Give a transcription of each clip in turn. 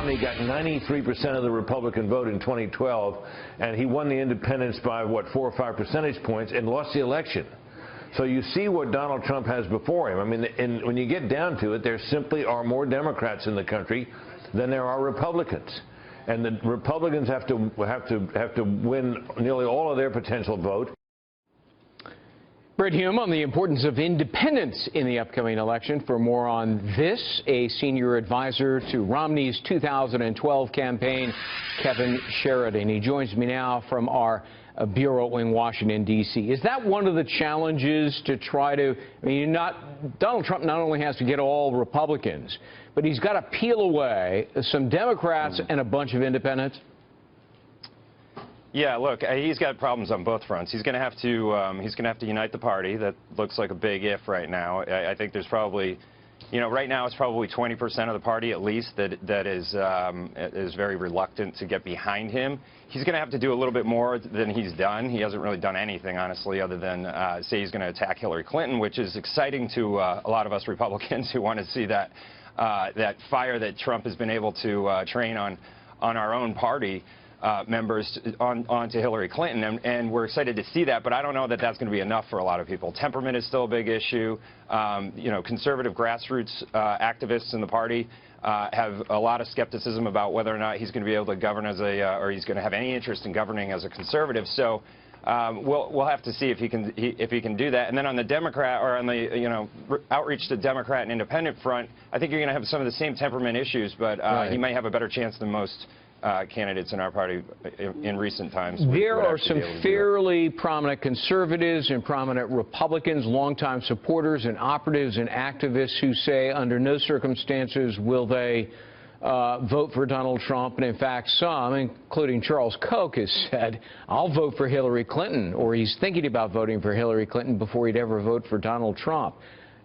Romney got 93% of the Republican vote in 2012, and he won the independents by, what, 4 or 5 percentage points and lost the election. So you see what Donald Trump has before him. I mean, and when you get down to it, there simply are more Democrats in the country than there are Republicans. And the Republicans have to win nearly all of their potential vote. Brett Hume on the importance of independence in the upcoming election. For more on this, a senior advisor to Romney's 2012 campaign, Kevin Sheridan. He joins me now from our bureau in Washington, D.C. Is that one of the challenges to try to, I mean, Donald Trump not only has to get all Republicans, but he's got to peel away some Democrats and a bunch of independents? Yeah, look, he's got problems on both fronts. He's going to have to unite the party. That looks like a big if right now. I think there's probably, you know, right now it's probably 20% of the party at least that is very reluctant to get behind him. He's going to have to do a little bit more than he's done. He hasn't really done anything, honestly, other than say he's going to attack Hillary Clinton, which is exciting to a lot of us Republicans who want to see that that fire that Trump has been able to train on our own party members onto Hillary Clinton, and we're excited to see that, but I don't know that that's going to be enough for a lot of people. Temperament is still a big issue. You know, conservative grassroots activists in the party have a lot of skepticism about whether or not he's going to be able to govern as a, or he's going to have any interest in governing as a conservative. So we'll have to see if he can do that. And then on the Democrat, or on the outreach to Democrat and independent front, I think you're going to have some of the same temperament issues, but right. He might have a better chance than most candidates in our party in recent times. There are some fairly prominent conservatives and prominent Republicans, longtime supporters and operatives and activists who say under no circumstances will they vote for Donald Trump. And in fact, some, including Charles Koch, has said, I'll vote for Hillary Clinton, or he's thinking about voting for Hillary Clinton before he'd ever vote for Donald Trump.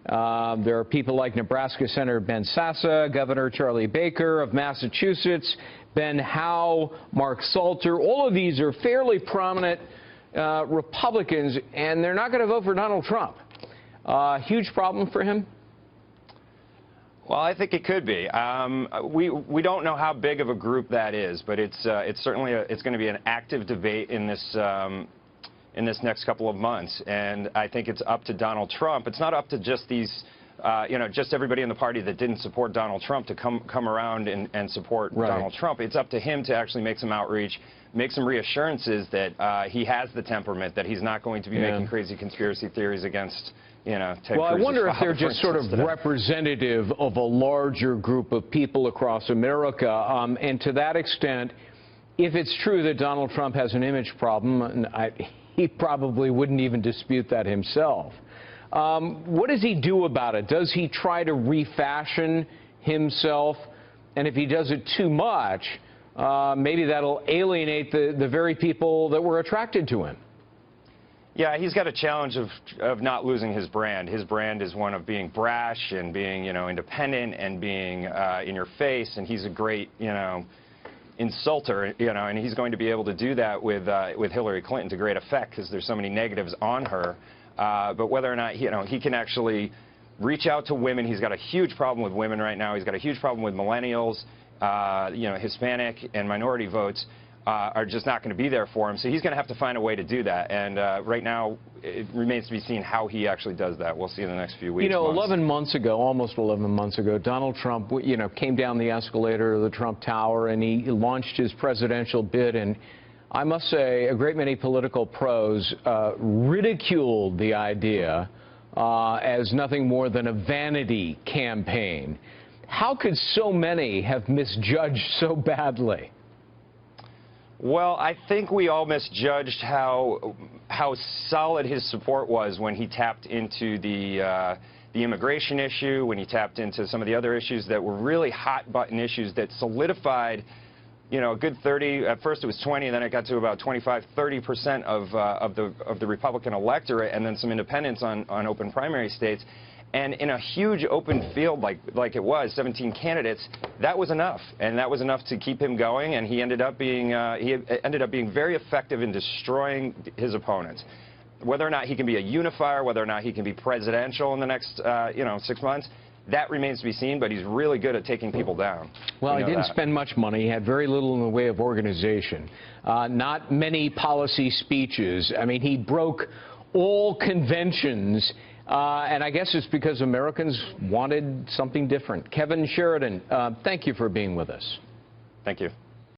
There are people like Nebraska Senator Ben Sassa, Governor Charlie Baker of Massachusetts, Ben Howe, Mark Salter. All of these are fairly prominent Republicans, and they're not going to vote for Donald Trump. Huge problem for him? Well, I think it could be. We don't know how big of a group that is, but it's certainly it's going to be an active debate in this next couple of months, and I think it's up to Donald Trump. It's not up to just these, just everybody in the party that didn't support Donald Trump to come around and support Donald Trump. It's up to him to actually make some outreach, make some reassurances that he has the temperament, that he's not going to be making crazy conspiracy theories against, Ted Cruz's I wonder if they're just sort of today. Representative of a larger group of people across America, and to that extent, if it's true that Donald Trump has an image problem, and he probably wouldn't even dispute that himself. What does he do about it? Does he try to refashion himself? And if he does it too much, maybe that'll alienate the very people that were attracted to him. Yeah, he's got a challenge of not losing his brand. His brand is one of being brash and being, independent and being in your face, and he's a great, insulter, and he's going to be able to do that with Hillary Clinton to great effect because there's so many negatives on her. But whether or not he can actually reach out to women, he's got a huge problem with women right now. He's got a huge problem with millennials, Hispanic and minority votes are just not going to be there for him. So he's going to have to find a way to do that. And right now, it remains to be seen how he actually does that. We'll see in the next few weeks. 11 months ago, almost 11 months ago, Donald Trump, came down the escalator of the Trump Tower and he launched his presidential bid. And I must say, a great many political pros ridiculed the idea as nothing more than a vanity campaign. How could so many have misjudged so badly? Well, I think we all misjudged how solid his support was when he tapped into the immigration issue, when he tapped into some of the other issues that were really hot-button issues that solidified, a good 30. At first it was 20, and then it got to about 25–30% of the Republican electorate, and then some independents on open primary states. And in a huge open field like it was, 17 candidates, that was enough, and that was enough to keep him going. And he ended up being very effective in destroying his opponents. Whether or not he can be a unifier, whether or not he can be presidential in the next 6 months, That remains to be seen, but he's really good at taking people down. Well, he didn't spend much money. He had very little in the way of organization. Not many policy speeches. I mean, he broke all conventions, and I guess it's because Americans wanted something different. Kevin Sheridan, thank you for being with us. Thank you.